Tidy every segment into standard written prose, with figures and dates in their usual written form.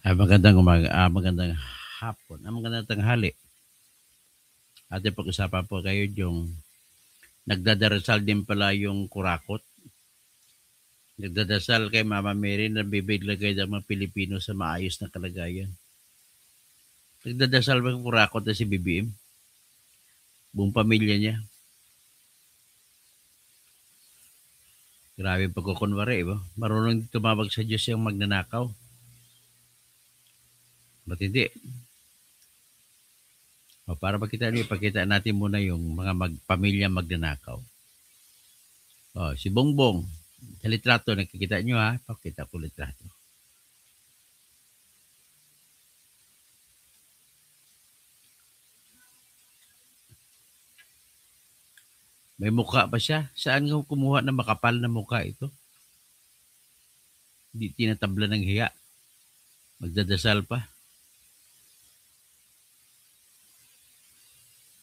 Magandang umaga, magandang hapon, magandang tanghali. Ating pag-usapan po kayo yung nagdadarasal din pala yung kurakot. Nagdadasal kay Mama Mary na bibigay ng mga Pilipino sa maayos na kalagayan. Nagdadasal ba yung kurakot na si BBM? Buong pamilya niya. Grabe pagkukunwari, ba? Marunong tumawag sa Diyos yung magnanakaw. Ba't hindi? O, para ipakita natin muna yung mga pamilya magnanakaw. O, si Bongbong, sa litrato, nakikita nyo ha? Pakita ko litrato. May mukha ba siya? Saan nga kumuha ng makapal na mukha ito? Hindi tinatabla ng hiya. Magdadasal pa.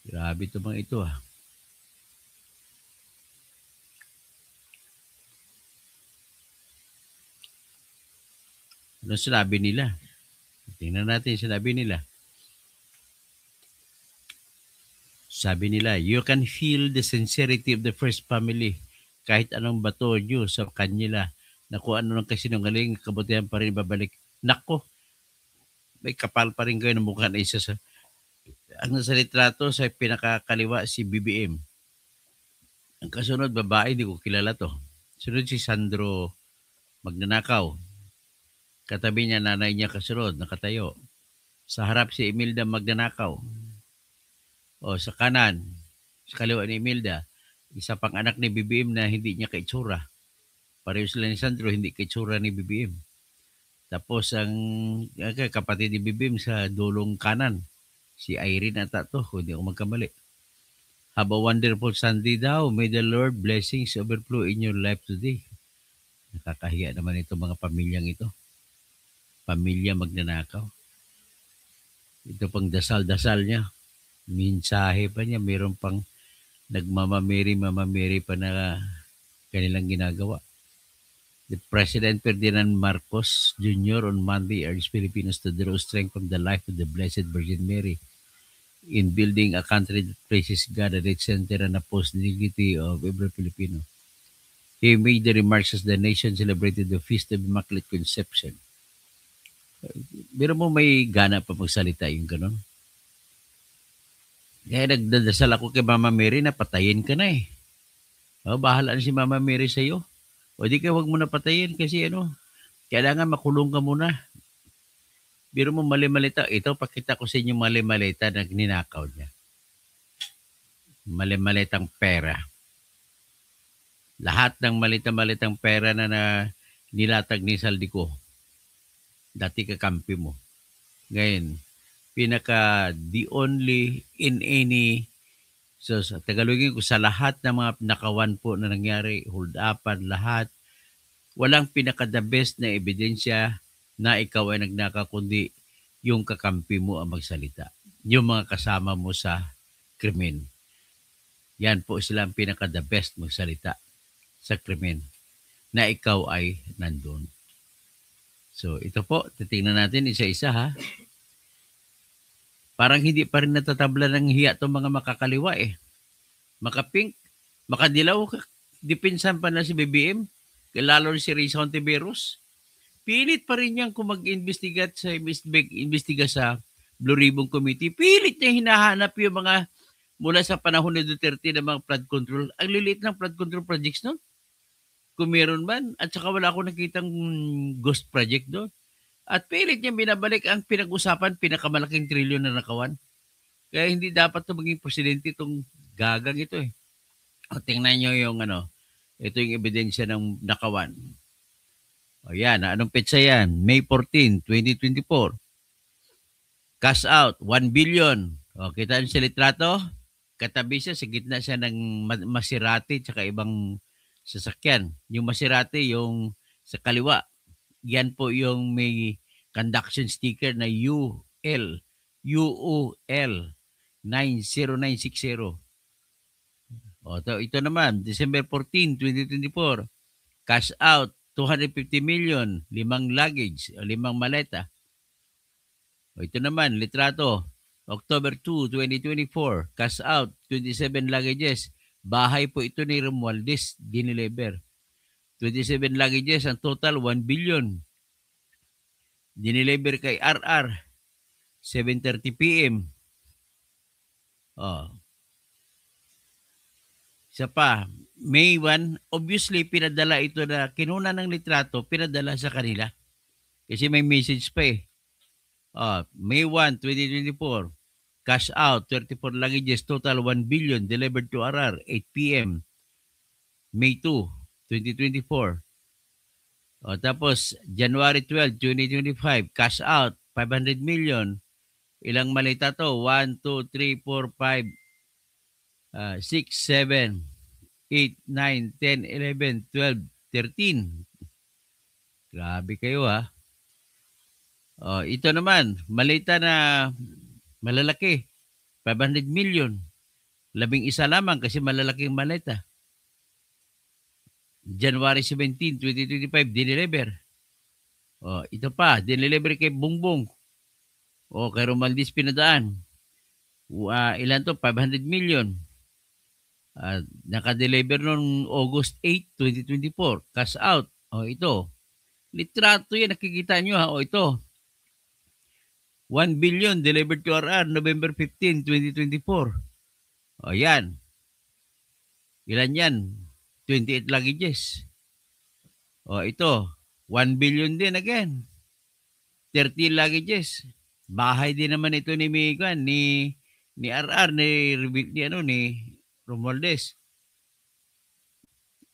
Grabe ito mga ito ah. Ano sinabi nila? Tingnan natin sinabi nila. Sabi nila, you can feel the sincerity of the first family kahit anong bato nyo sa kanila na kung ano ng kasinungaling, kabutihan pa rin babalik. Nako, may kapal pa rin kayo ng mukha na isa sa... Ang nasa litrato sa pinakakaliwa si BBM. Ang kasunod, babae, hindi ko kilala to. Sunod si Sandro Magnanakaw. Katabi niya, nanay niya kasunod, nakatayo. Sa harap si Imelda Magnanakaw. O sa kanan, sa kaliwa ni Imelda, isa pang anak ni BBM na hindi niya kaitsura. Pareho sila ni Sandro, hindi kaitsura ni BBM. Tapos ang kapatid ni BBM sa dulong kanan, si Irene ata to, kung hindi ako magkamali. Have a wonderful Sunday daw. May the Lord blessings overflow in your life today. Nakakahiya naman ito mga pamilyang ito. Pamilya magnanakaw. Ito pang dasal-dasal niya. Mensahe pa niya. Mayroon pang mamameri pa na kanilang ginagawa. The President Ferdinand Marcos Jr. on Monday urged Filipinos to draw strength from the life of the Blessed Virgin Mary in building a country that praises God at its center and upholds the dignity of every Filipino. He made the remarks as the nation celebrated the Feast of Immaculate Conception. Pero mo may gana pa magsalita yung gano'n. Kaya nagdadasal ako kay Mama Mary na patayin ka na eh. O, bahala na si Mama Mary sa'yo. O di ka wag mo na patayin kasi kailangan makulong ka muna. Biro mo mali-malita. Ito, pakita ko sa inyo mali-malita na ninakaw niya. Mali-malitang pera. Lahat ng malita-malitang pera na nilatag ni Saldico. Dati kakampi mo. Ngayon, the only in any, so sa Tagalogin ko, sa lahat ng mga nakawan po na nangyari, hold upan, lahat, walang pinaka-the best na ebidensya na ikaw ay nagnaka, kundi yung kakampi mo ang magsalita. Yung mga kasama mo sa krimen. Yan po sila ang pinaka-the best magsalita sa krimen na ikaw ay nandun. So, ito po, titingnan natin isa-isa ha. Parang hindi pa rin natatabla ng hiya itong mga makakaliwa eh. Makapink, makadilaw, dipinsan pa na si BBM, lalo si Risa Ontiveros. Pilit pa rin niyang kung mag-investiga sa Blue Ribbon Committee. Pilit niya hinahanap yung mga mula sa panahon ni Duterte ng mga flood control. Ang liliit ng flood control projects nun. Kung meron man. At saka wala akong nakitang ghost project doon. At pilit niya binabalik ang pinag-usapan, pinakamalaking trilyon na nakawan. Kaya hindi dapat ito maging presidente itong gagang ito eh. O, tingnan nyo yung ito yung ebidensya ng nakawan. O yan, anong petsa yan? May 14, 2024. Cash out, 1 billion. O, kita nyo sa litrato? Katabi siya, sa gitna siya ng Maserati tsaka ibang sasakyan. Yung Maserati, yung sa kaliwa. Yan po yung may conduction sticker na UUL 90960. O, ito naman, December 14, 2024. Cash out, 250 million, 5 luggage o 5 maleta. O ito naman, litrato. October 2, 2024. Cash out, 27 luggages. Bahay po ito ni Romualdez, dineliver. 27 luggages, ang total 1 billion. Dineliver kay RR, 7:30 p.m. Oh, isa pa, May 1, obviously pinadala ito na kinuna ng litrato, pinadala sa kanila. Kasi may message pa eh. May 1, 2024. Cash out, 34 luggages, total 1 billion, delivered to RR, 8 p.m. May 2, 2024. Tapos, January 12, 2025, cash out, 500 million. Ilang malita to? 1, 2, 3, 4, 5, 6, 7, 8, 9, 10, 11, 12, 13. Grabe kayo ha. Ito naman, malita na malalaki. 500 million. 11 lamang kasi malalaking malita. January 17, 2025, dineliver. Ito pa, dineliver kay Bongbong. Kay Romaldis pinadaan. Ilan to? 500 million. Naka-deliver noong August 8, 2024. Cash out. Ito. Litrato yan. Nakikita nyo ha. Ito. 1 billion delivered to RR November 15, 2024. Yan. Ilan yan? 28 luggages. Ito. 1 billion din again. 30 luggages. Bahay din naman ito ni Megan, ni RR, ni Romualdez.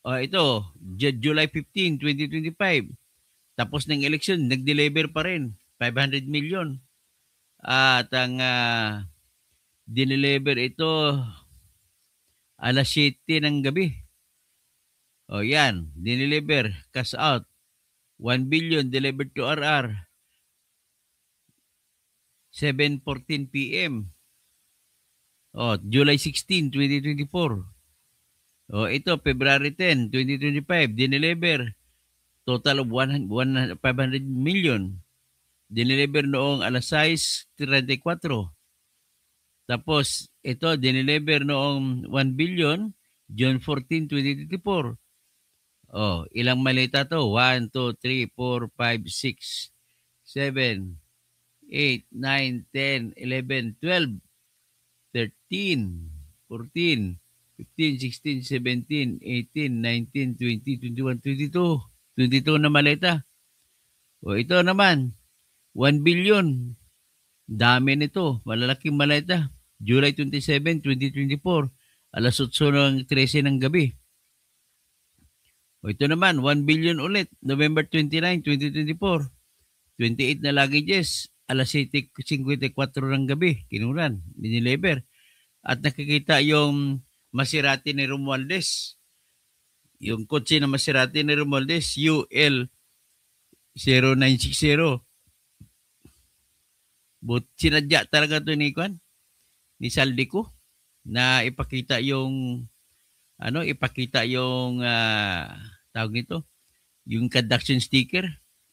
Ito, July 15, 2025. Tapos ng election, nag-deliver pa rin. 500 million. At ang dineliver ito alas 7 ng gabi. Yan. Dineliver. Cash out. 1 billion delivered to RR. 7:14 p.m. July 16, 2024. Ito, February 10, 2025. Dineliver. Total of 500 million. Dineliver noong alas 6:34. Tapos, ito, dineliver noong 1 billion, June 14, 2024. Ilang malita to? 1, 2, 3, 4, 5, 6, 7, 8, 9, 10, 11, 12, 13, 14, 15, 16, 17, 18, 19, 20, 21, 22. 22 na malita. Ito naman, 1 billion. Dami nito. Malalaking malita. July 27, 2024. Alas 8 ng 13 ng gabi. Ito naman, 1 billion ulit. November 29, 2024. 28 na luggages. Alas 7:54 ng gabi. Kinunan. Dineliver. At nakikita yung Maserati ni Romualdez. Yung kotse na Maserati ni Romualdez. UL 0960. But sinadya talaga to ni Kwan, ni Saldico, na ipakita yung tawag nito, yung conduction sticker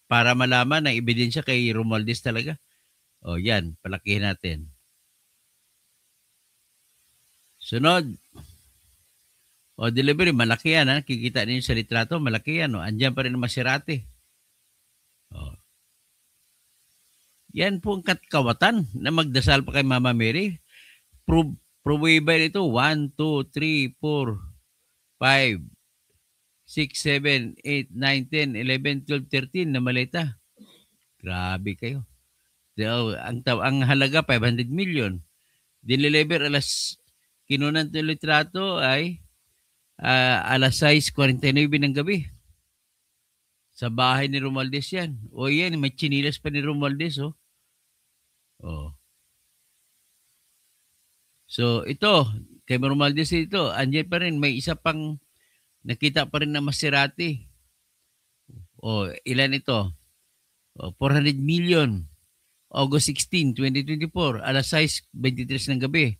para malaman na ebidensya kay Romualdez talaga. Yan, palakihin natin. Sunod. Delivery, malaki yan ha. Kikita ninyo sa litrato, malaki yan. Andyan pa rin ang Maserati. Yan po ang katkawatan na magdasal pa kay Mama Mary. Pruweba ito. 1, 2, 3, 4, 5, 6, 7, 8, 9, 10, 11, 12, 13 na malita. Grabe kayo. So, ang halaga 500 million. Dineliver kinunan ng litrato ay alas 6:49 ng gabi. Sa bahay ni Romualdez yan. Yan, may chinilas pa ni Romualdez. So, ito, kay Romualdez ito, andyan pa rin, may isa pang nakita pa rin na Maserati. Ilan ito? 400 million. August 16, 2024, alas 6:23 ng gabi.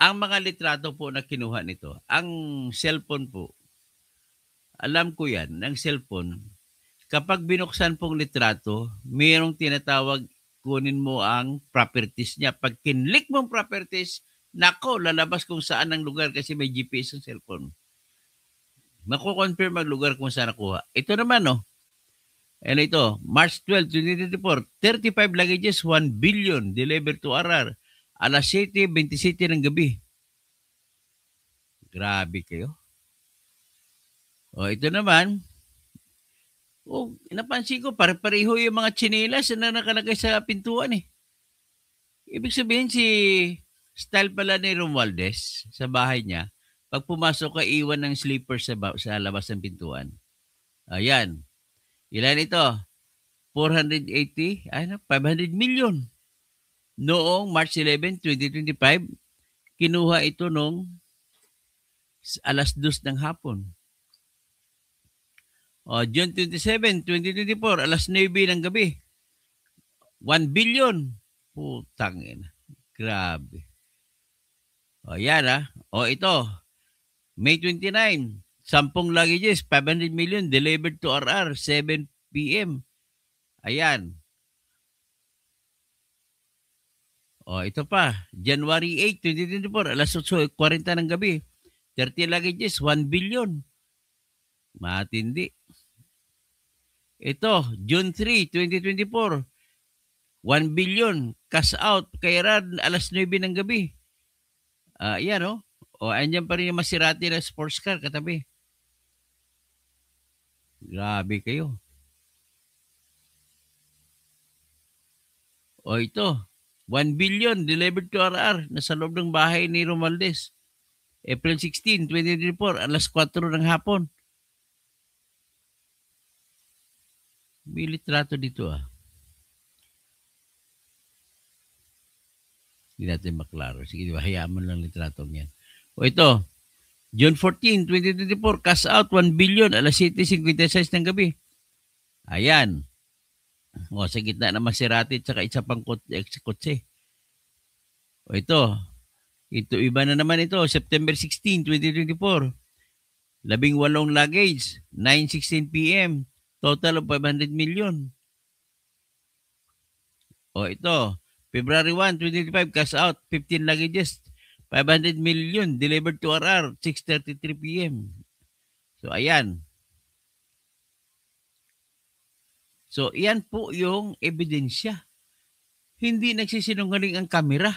Ang mga litrato po na kinuha nito, ang cellphone po, alam ko yan, ng cellphone, Kapag binuksan pong litrato, mayroong tinatawag, kunin mo ang properties niya. Pag kinlik mo ang properties, nako, lalabas kung saan ang lugar kasi may GPS ang cellphone. Mako-confirm ang lugar kung saan nakuha. Ito naman, no? Ano ito? March 12, 2024, 35 luggages, 1 billion delivered to RR. Alas 7:27 ng gabi. Grabe kayo. O, ito naman, napansin ko, pare-pareho yung mga tsinelas na nakalagay sa pintuan eh. Ibig sabihin si style pala ni Romualdez sa bahay niya, pag pumasok ka, iwan ng slippers sa labas ng pintuan. Ayan. Ilan ito? 480, 500 million. Noong March 11, 2025, kinuha ito nung alas 2 ng hapon. June 27, 2024, alas 9 ng gabi. 1 billion. Putang ina. Grabe. Yan ito. May 29, 10 luggages, 500 million delivered to RR, 7 p.m. Ayan. Ito pa. January 8, 2024, alas 8:40 ng gabi. 30 luggages, 1 billion. Matindi. Ito, June 3, 2024, 1 billion cash out kay Rad alas 9 ng gabi. Yan andyan pa rin yung Maserati na sports car katabi. Grabe kayo. Ito, 1 billion delivered to RR nasa loob ng bahay ni Romualdez. April 16, 2024, alas 4 ng hapon. May litrato dito Hindi natin maklaro. Sige, hayaan mo lang litratong yan. Ito, June 14, 2024, cash out 1 billion, alas 7:56 ng gabi. Ayan. Sa gitna ng Maserati at saka isa pang kotse. Ito, iba na naman ito, September 16, 2024. 18 luggage, 9:16 p.m. Total of 500 million. Ito, February 1, 2025, cash out, 15 luggages, 500 million delivered to RR, 6:33 p.m. So, ayan. So, iyan po yung ebidensya. Hindi nagsisinungaling ang kamera.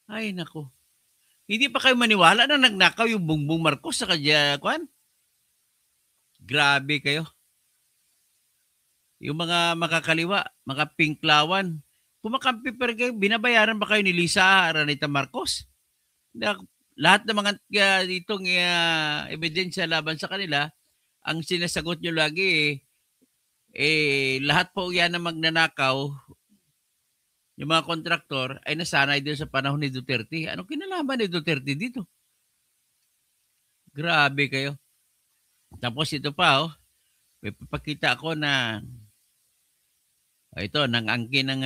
Ay, nako. Hindi pa kayo maniwala na nagnakaw yung Bongbong Marcos sa kanya, Kwan? Grabe kayo. Yung mga makakaliwa, mga pinklawan, kumakampi pa rin kayo, binabayaran ba kayo ni Lisa Araneta Marcos? Lahat ng mga ditong ebidensya laban sa kanila, ang sinasagot nyo lagi lahat po yan na magnanakaw, yung mga kontraktor ay nasanay din sa panahon ni Duterte. Anong kinalaman ni Duterte dito? Grabe kayo. Tapos ito pa, may papakita ako na ito, nangangkin ng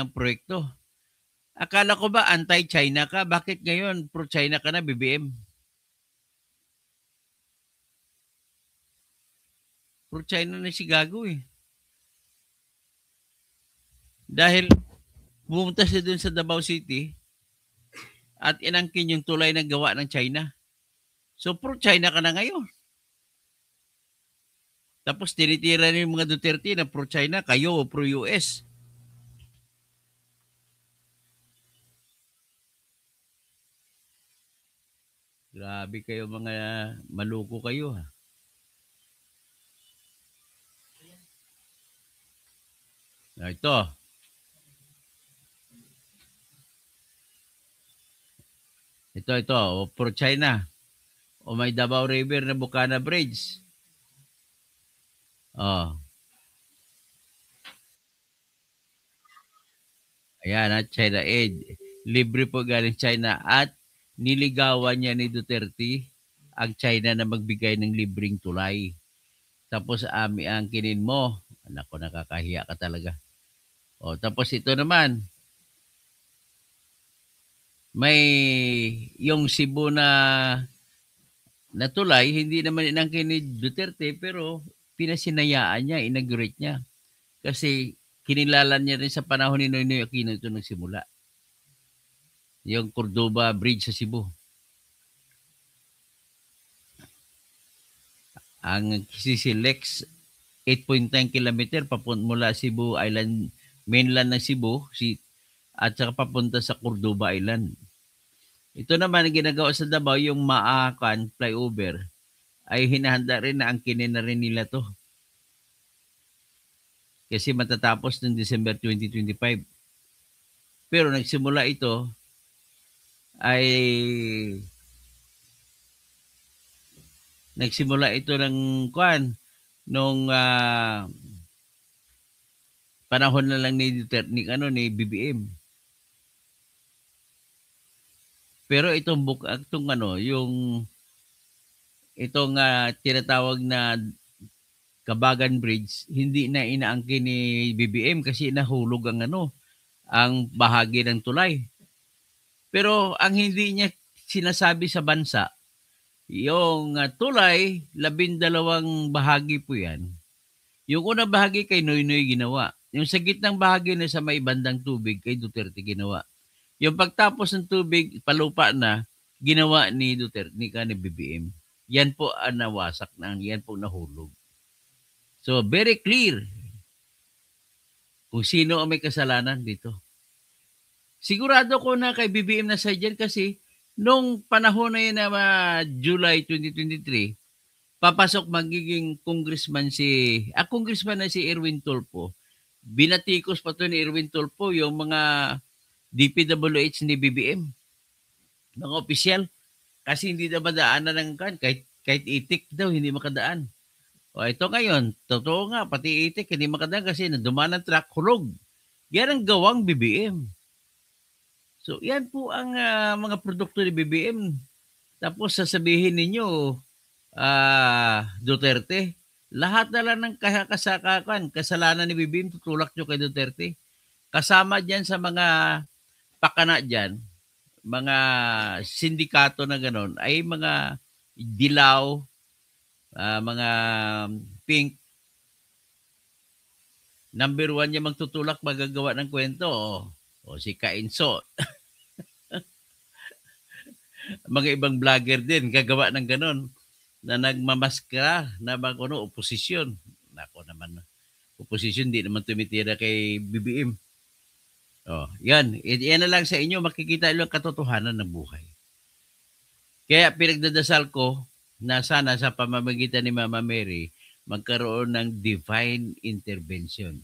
proyekto. Akala ko ba anti-China ka? Bakit ngayon pro-China ka na, BBM? Pro-China na si Gago Dahil pumunta siya dun sa Davao City at inangkin yung tulay na gawa ng China. So, pro-China ka na ngayon. Tapos tinitira niyo yung mga Duterte na pro-China, kayo o pro-US. Grabe kayo, mga maluko kayo Ito. Ito, pro-China. O may Davao River na Bukana Bridge. Ayan, China Aid. Libre po galing China at niligawan niya ni Duterte ang China na magbigay ng libreng tulay. Tapos ang kinin mo. Anak ko, nakakahiya ka talaga. Tapos ito naman, may yung Cebu na na tulay, hindi naman inangkin ni Duterte, pero pinasinayaan niya, inaugurate niya. Kasi kinilala niya rin sa panahon ni Noynoy Aquino ito nagsimula. Yung Cordoba Bridge sa Cebu. Ang CCLEX 8.9 kilometer mula Cebu Island, mainland ng Cebu, at saka papunta sa Cordoba Island. Ito naman ang ginagawa sa Davao, yung Maakan flyover, ay hinahanda rin na angkinin na rin nila to. Kasi matatapos ng December 2025. Pero nagsimula ito ng nung panahon na lang ni Duterte, ni BBM. Pero itong tinatawag na Kabagan Bridge, hindi na inaangkin ni BBM kasi nahulog ang bahagi ng tulay. Pero ang hindi niya sinasabi sa bansa, yung tulay, 12 bahagi po yan. Yung unang bahagi kay Noynoy ginawa. Yung sa gitnang bahagi na sa may bandang tubig, kay Duterte ginawa. Yung pagtapos ng tubig, palupa na, ginawa ni Duterte, ni BBM. Yan po ang nawasak na, yan po nahulog. So, very clear kung sino ang may kasalanan dito. Sigurado ko na kay BBM na sa dyan kasi nung panahon na yun na July 2023, papasok magiging congressman na si Erwin Tulfo. Binatikos pa to ni Erwin Tulfo yung mga DPWH ni BBM. Mga opisyal. Kasi hindi na madaanan ng kahit itik daw, hindi makadaan. O ito ngayon, totoo nga, pati itik, hindi makadaan kasi dumaan ng truck, hulog. Yan ang gawang BBM. So, yan po ang mga produkto ni BBM. Tapos sasabihin ninyo, Duterte, lahat na lang ng kasalanan ni BBM, tutulak nyo kay Duterte. Kasama dyan sa mga pakana dyan, mga sindikato na ganon, ay mga dilaw, mga pink. Number 1 niya magtutulak, magagawa ng kwento. O si Kainso. Mga ibang vlogger din, gagawa ng ganon, na nagmamaskara na oposisyon. Nako naman, oposisyon, di naman tumitira kay BBM. Yan. Yan na lang sa inyo, makikita nyo ang katotohanan ng buhay. Kaya pinagdadasal ko na sana sa pamamagitan ni Mama Mary, magkaroon ng divine intervention.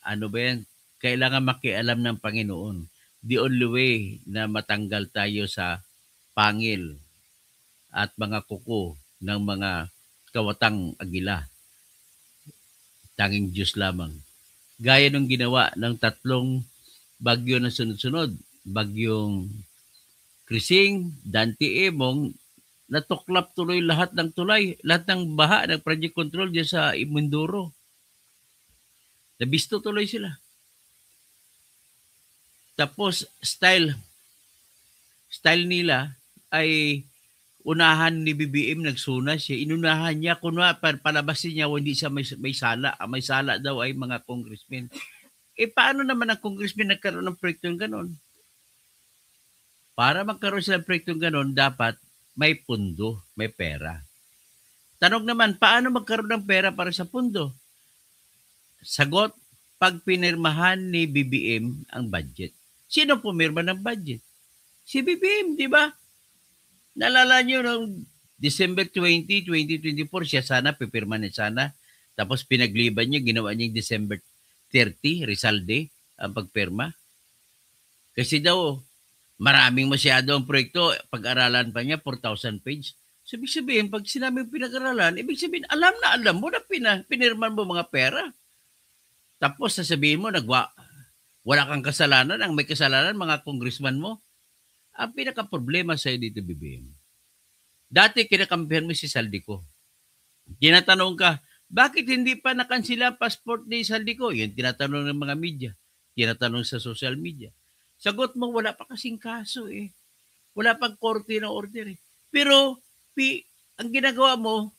Ano ba yan? Kailangan makialam ng Panginoon. The only way na matanggal tayo sa pangil at mga kuko ng mga kawatang agila. Tanging Diyos lamang. Gaya nung ginawa ng 3 bagyo na sunod-sunod. Bagyong Krising, Dante Emong, natuklap tuloy lahat ng tulay, lahat ng baha ng project control dyan sa Mindoro. Nabisto tuloy sila. Tapos style nila ay unahan ni BBM, nagsuna siya. Inunahan niya, palabasin niya, hindi siya may sala. May sala daw ay mga congressmen. Paano naman ang congressmen nagkaroon ng proyektong ganon? Para magkaroon sila ng proyektong ganon, dapat may pundo, may pera. Tanong naman, paano magkaroon ng pera para sa pundo? Sagot, pag pinirmahan ni BBM ang budget. Sino pumirma ng budget? Si BBM, di ba? Nalala nyo noong December 20, 2024, siya sana, pipirma niya sana. Tapos pinagliban niya, ginawa niya December 30, Rizal Day, ang pagpirma. Kasi daw, maraming masyado ang proyekto, pag-aralan pa niya, 4,000 page. So, ibig sabihin, pag sinabing pinag-aralan, ibig sabihin, alam mo na pinirman mo mga pera. Tapos sasabihin mo, wala kang kasalanan, ang may kasalanan, mga congressman mo. Ang pinaka-problema sa'yo dito, BBM. Dati, kinakampihan mo si Saldico. Tinatanong ka, bakit hindi pa nakansila passport ni Saldico? Yun, tinatanong ng mga media. Tinatanong sa social media. Sagot mo, wala pa kasing kaso eh. Wala pang korte na order eh. Pero, ang ginagawa mo,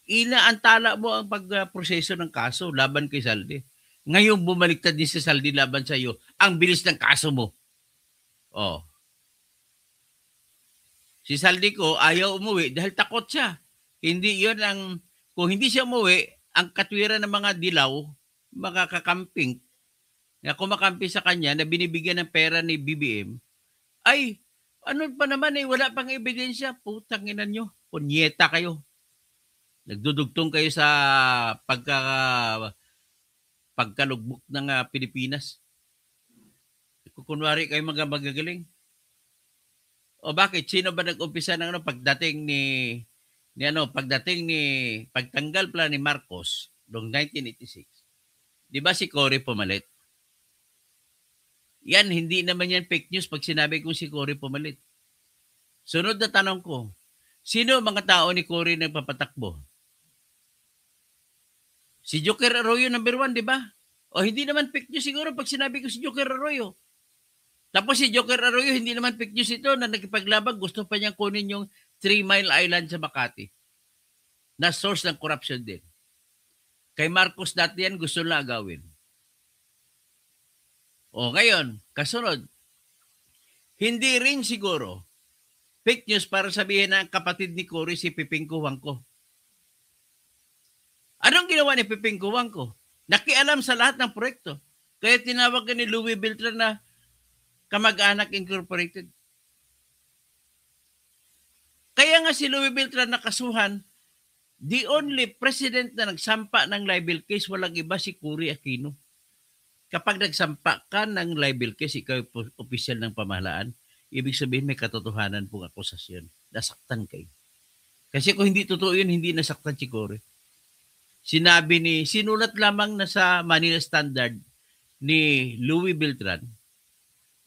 inaantala mo ang pagproseso ng kaso laban kay Saldi. Ngayon bumaliktad din si Saldi laban sa iyo. Ang bilis ng kaso mo. Oh. Si Saldi ko ayaw umuwi dahil takot siya. Hindi 'yon ang kung hindi siya umuwi, ang katwiran ng mga dilaw, mga kakamping na kumakampi sa kanya na binibigyan ng pera ni BBM, ay ano pa naman wala pang ebidensya. Putang ina nyo. Punyeta kayo. Nagdudugtong kayo sa pagkalugbok ng Pilipinas. Kunwari kayo mga magagaling. O bakit? Sino ba nag-umpisa ng pagdating pagtanggal pala ni Marcos noong 1986? Di ba si Cory pumalit? Yan, hindi naman yan fake news pag sinabi kong si Cory pumalit. Sunod na tanong ko, sino mga tao ni Cory nagpapatakbo? Si Joker Arroyo number 1, di ba? O hindi naman fake news siguro pag sinabi ko si Joker Arroyo. Tapos si Joker Arroyo, hindi naman fake news ito na nagkipaglabag. Gusto pa niyang kunin yung 3 Mile Island sa Makati. Na source ng corruption din. Kay Marcos dati yan, gusto na agawin. O ngayon, kasunod, hindi rin siguro fake news para sabihin na ang kapatid ni Cory si Piping Kuwangko. Anong ginawa ni Piping Kuwangko? Nakialam sa lahat ng proyekto. Kaya tinawag ni Louis Beltran na Kamag-anak Incorporated. Kaya nga si Louis Beltran nakasuhan, the only president na nagsampa ng libel case, walang iba si Cory Aquino. Kapag nagsampa ka ng libel case, ikaw opisyal ng pamahalaan, ibig sabihin may katotohanan pong akusasyon. Nasaktan kayo. Kasi kung hindi totoo yun, hindi nasaktan si Cory. Sinulat lamang na sa Manila Standard ni Louis Beltran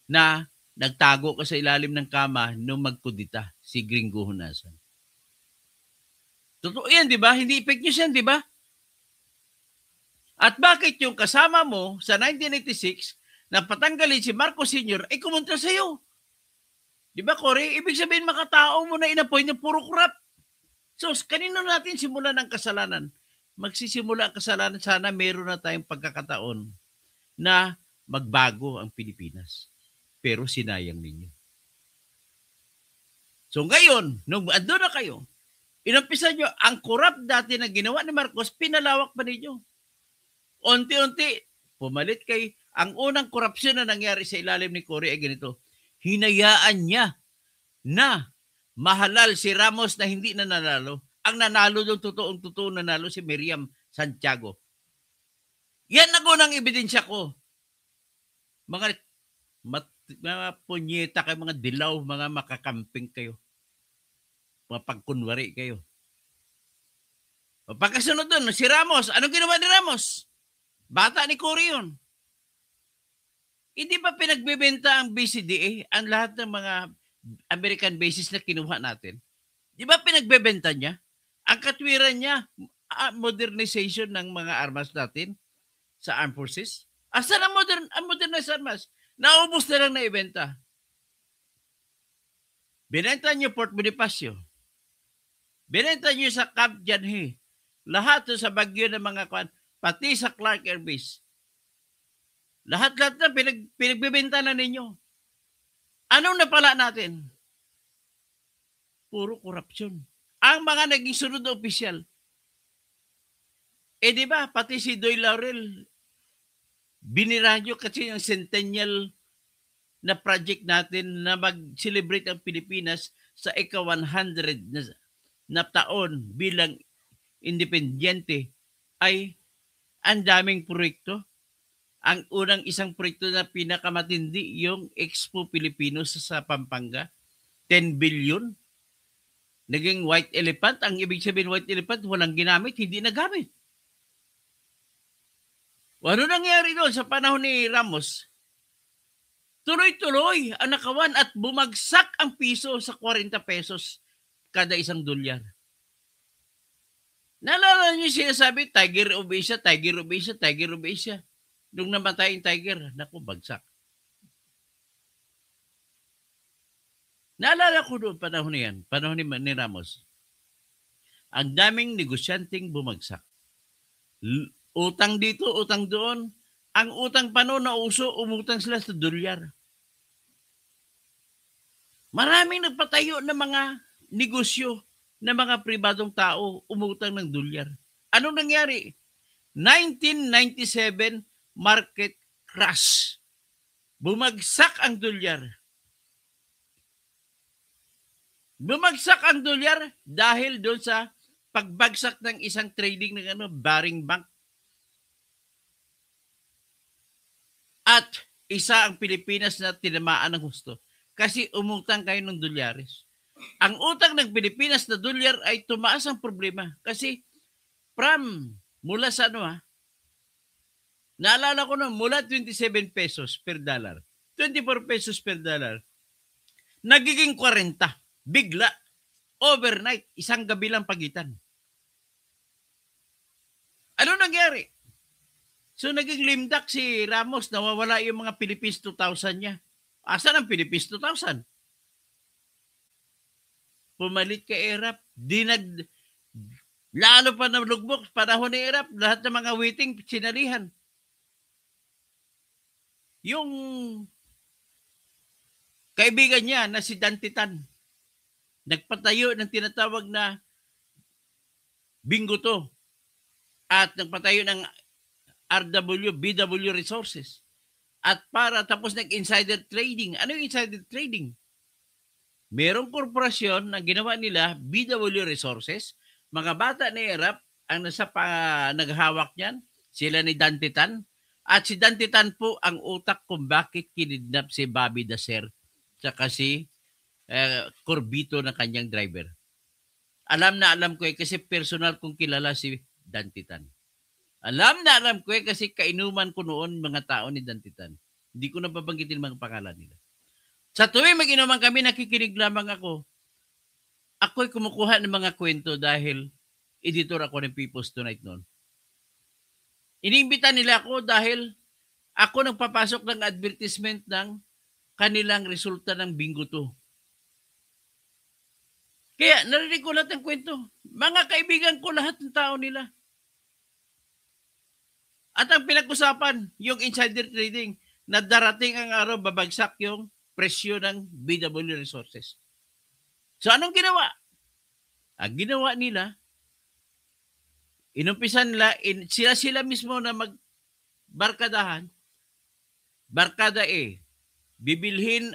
na nagtago ka sa ilalim ng kama nung magkudita si Gringo Honasan. Totoo yan, di ba? Hindi fake news yan, di ba? At bakit yung kasama mo sa 1986 na patanggalin si Marcos Sr. ay kumontra sa'yo? Di ba, Cory? Ibig sabihin makatao mo na inappoint na puro corrupt. So, kanino natin simulan ang kasalanan? Magsisimula ang kasalanan, sana meron na tayong pagkakataon na magbago ang Pilipinas. Pero sinayang ninyo. So ngayon, nung ando na kayo, inumpisa nyo, ang corrupt dati na ginawa ni Marcos, pinalawak pa ninyo. Unti-unti, pumalit kay, ang unang korupsyon na nangyari sa ilalim ni Cory ay ganito, hinayaan niya na mahalal si Ramos na hindi na nanalo. Ang nanalo doon, totoong nanalo si Miriam Santiago. Yan ang unang ebidensya ko. Mga punyeta kayo, mga dilaw, mga makakamping kayo. Mga pagkunwari kayo. Pagkasunod doon, si Ramos, anong ginawa ni Ramos? Bata ni Cory yun. Hindi ba pinagbebenta ang BCDA, ang lahat ng mga American bases na kinuha natin? Di ba pinagbebenta niya? Ang katwiran niya, modernization ng mga armas natin sa armed forces. Asan ang modernized armas? Naubos na lang na ibenta. Binenta niyo Port Bonifacio. Binenta niyo sa Camp Janhe. Lahat sa Bagyo ng mga kwan, pati sa Clark Air Base. Lahat-lahat na pinagbibenta na ninyo. Anong napala natin? Puro korupsyon. Ang mga naging sunod na opisyal. Di ba, pati si Doy Laurel, biniradyo kasi yung centennial na project natin na mag-celebrate ang Pilipinas sa ika-100 na taon bilang independyente ay ang daming proyekto. Ang unang isang proyekto na pinakamatindi, yung Expo Pilipinos sa Pampanga, 10 billion. Naging white elephant. Ang ibig sabihin white elephant, walang ginamit, hindi nagamit. Ano nangyari doon sa panahon ni Ramos? Tuloy-tuloy ang nakawan at bumagsak ang piso sa 40 pesos kada isang dolyar. Naalala niyo sinasabi, Tiger of Asia, Tiger of Asia, Tiger of Asia. Nung namatay yung tiger, naku, bagsak. Naalala ko doon panahon na yan, panahon ni Ramos. Ang daming negosyanteng bumagsak. Utang dito, utang doon. Ang utang pa noon na uso, umutang sila sa dolyar. Maraming nagpatayo ng mga negosyo ng mga pribadong tao, umutang ng dolyar. Anong nangyari? 1997 market crash. Bumagsak ang dolyar. Bumagsak ang dolyar dahil doon sa pagbagsak ng isang trading ng Baring Bank. At isa ang Pilipinas na tinamaan ng husto kasi umutang kayo ng dolyares. Ang utang ng Pilipinas na dolyar ay tumaas ang problema kasi mula sa naalala ko na mula 27 pesos per dollar, 24 pesos per dollar, nagiging 40. Bigla. Overnight. Isang gabi lang pagitan. Ano nangyari? So naging limdak si Ramos, nawawala yung mga Philippines 2000 niya. Asan ang Philippines 2000? Pumalit kay ERAP. Lalo pa na lugbok, panahon ni ERAP, lahat ng mga waiting, sinalihan. Yung kaibigan niya na si Dantitan, nagpatayo ng tinatawag na Bingo to at nagpatayo ng BW Resources. At tapos nag-insider trading. Ano yung insider trading? Merong korporasyon na ginawa nila, BW Resources, mga bata ni ERAP ang naghawak niyan, sila ni Dantitan. At si Dantitan po ang utak kung bakit kinidnap si Bobby Dacer saka si Corbito na kanyang driver. Alam na alam ko kasi personal kong kilala si Dantitan. Alam na alam ko kasi kainuman ko noon mga tao ni Dantitan. Hindi ko na babanggitin mga pangalan nila. Sa tuwing mag-inuman kami, nakikinig lamang ako. Ako'y kumukuha ng mga kwento dahil editor ako ng People's Tonight noon. Iniimbita nila ako dahil ako nagpapasok ng advertisement ng kanilang resulta ng Bingo 2. Kaya narinig ko lahat ng kwento. Mga kaibigan ko lahat ng tao nila. At ang pinag-usapan, yung insider trading, na darating ang araw, babagsak yung presyo ng BW Resources. So anong ginawa? Ang ginawa nila, inumpisan nila, sila mismo na magbarkadahan. Barkada bibilhin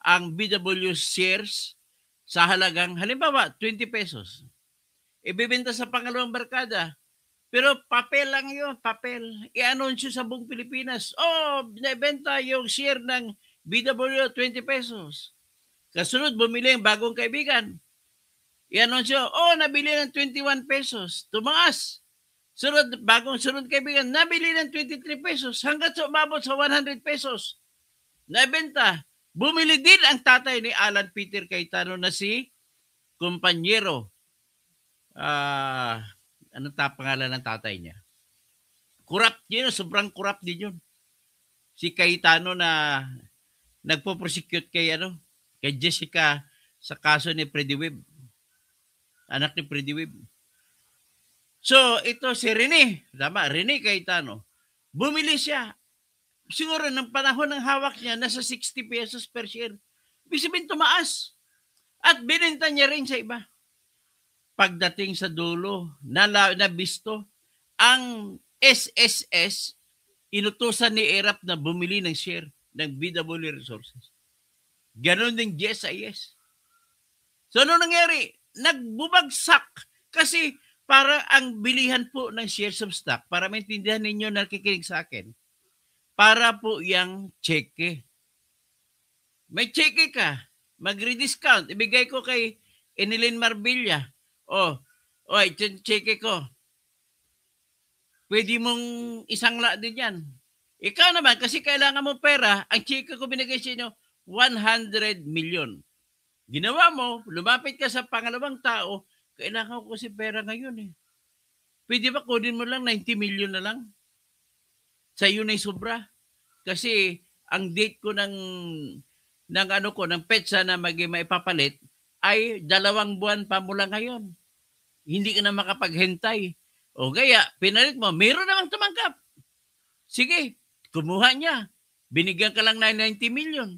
ang BW shares sa halagang, halimbawa, 20 pesos. Ibibenta sa pangalawang barkada. Pero papel lang yun, papel. I-anunsyo sa buong Pilipinas. Binibenta yung share ng BW 20 pesos. Kasunod, bumili ang bagong kaibigan. I-anunsyo, nabili ng 21 pesos. Tumaas. Sunod kaibigan, nabili ng 23 pesos hanggang sa umabot sa 100 pesos. Nabenta. Bumili din ang tatay ni Alan Peter Cayetano na si Kumpanyero. Anong pangalan ng tatay niya? Corrupt yun, sobrang corrupt din yun. Si Cayetano na nagpo-prosecute kay Jessica sa kaso ni Freddie Webb. Anak ni Freddie Webb. So, ito si Rene Cayetano. Bumili siya. Siguro ng panahon ng hawak niya, nasa 60 pesos per share. Ibig sabihin tumaas. At binenta niya rin sa iba. Pagdating sa dulo, nabisto, ang SSS, inutusan ni ERAP na bumili ng share ng BW Resources. Ganon din GSIS. So, ano nangyari? Nagbubagsak kasi para ang bilihan po ng shares of stock, para maintindihan ninyo na nakikinig sa akin, para po yung cheque. May cheque ka, magre-discount. Ibigay ko kay Enilyn Marbilla. Cheque ko. Pwede mong isangla din yan. Ikaw naman, kasi kailangan mo pera, ang cheque ko binigay sa inyo, 100 million. Ginawa mo, lumapit ka sa pangalawang tao, kailangan ko kasi pera ngayon Pwede ba kunin mo lang 90 million na lang? Sa iyo na sobra. Kasi ang date ko ng petsa na maipapalit ay 2 buwan pa mula ngayon. Hindi ka na makapaghintay. O kaya, pinalit mo, meron namang tumanggap. Sige, kumuha niya. Binigyan ka lang ng 90 million.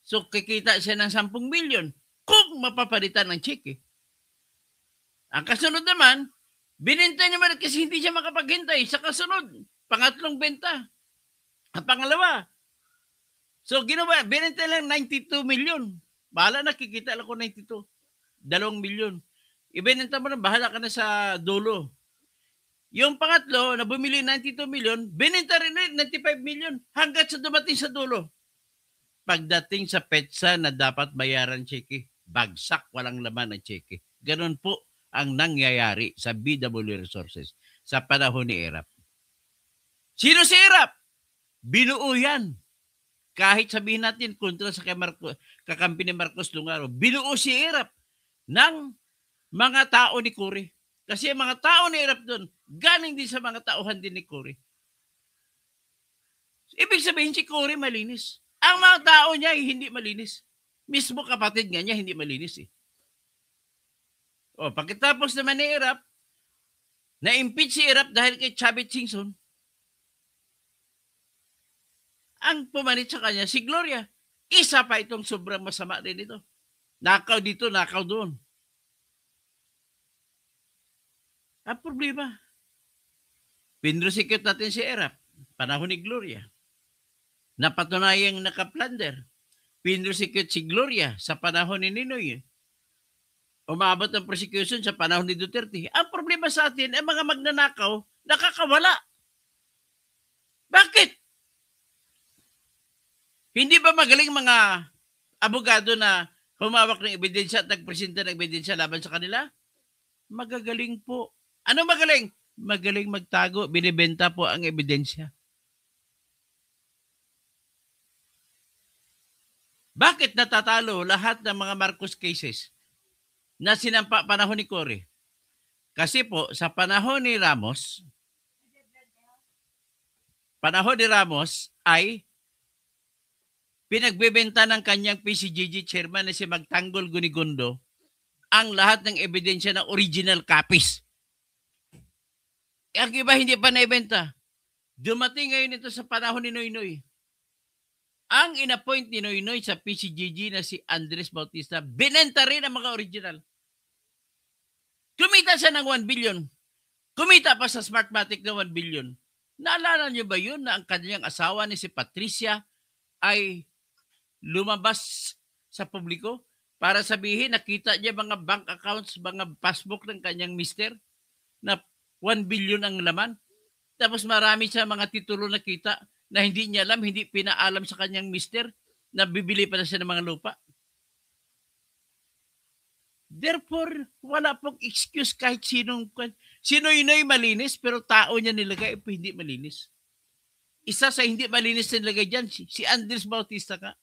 So, kikita siya ng 10 million kung mapapalitan ng cheque. Ang kasunod naman, binenta niya man kasi hindi siya makapaghintay. Sa kasunod, pangatlong benta. Ang pangalawa. So, ginawa, binenta lang 92 million. Bahala na, kikita lang ko 92. 2 million. Ibinenta mo na, bahala ka na sa dulo. Yung pangatlo, na bumili 92 million, binenta rin 95 million hanggat sa dumating sa dulo. Pagdating sa petsa na dapat bayaran cheque, bagsak, walang laman ng cheque. Ganon po ang nangyayari sa BW Resources sa panahon ni Erap. Sino si Erap? Binuo yan. Kahit sabihin natin kontra sa kakampi ni Marcos Lungaro, binuo si Erap ng mga tao ni Cory. Kasi ang mga tao ni Erap doon, galing din sa mga tauhan din ni Cory. Ibig sabihin si Cory malinis. Ang mga tao niya ay hindi malinis. Mismo kapatid nga niya hindi malinis eh. O, pagkatapos naman ni Erap, na-impeach si Erap dahil kay Chavit Singson, ang pumanit sa kanya si Gloria. Isa pa itong sobrang masama din ito. Nakaw dito, nakaw doon. Ang problema, pinrosecute natin si Erap, panahon ni Gloria. Napatunayang nakaplander. Pinrosecute si Gloria sa panahon ni Ninoy. Umabot ang prosecution sa panahon ni Duterte. Ang problema sa atin ay mga magnanakaw nakakawala. Bakit? Hindi ba magaling mga abogado na humawak ng ebidensya at nagpresenta ng ebidensya laban sa kanila? Magagaling po. Ano magaling? Magaling magtago. Binibenta po ang ebidensya. Bakit natatalo lahat ng mga Marcos cases na sinampa panahon ni Cory? Kasi po, sa panahon ni Ramos ay pinagbebenta ng kanyang PCGG chairman na si Magtanggol Gunigondo ang lahat ng ebidensya na original copies. Ang iba hindi pa naibenta. Dumating ngayon ito sa panahon ni Noynoy. Ang inappoint ni Noynoy sa PCGG na si Andres Bautista, binenta rin ang mga original. Kumita siya ng 1 billion. Kumita pa sa Smartmatic ng 1 billion. Naalala niyo ba yun na ang kanyang asawa ni si Patricia ay lumabas sa publiko para sabihin nakita niya mga bank accounts, mga passbook ng kanyang mister na 1 billion ang laman. Tapos marami siya mga titulo na kita na hindi niya alam, hindi pinaalam sa kanyang mister na bibili pa na siya ng mga lupa. Therefore, wala pong excuse kahit sino-ino'y malinis pero tao niya nilagay hindi malinis. Isa sa hindi malinis na nilagay dyan, si Andres Bautista ka.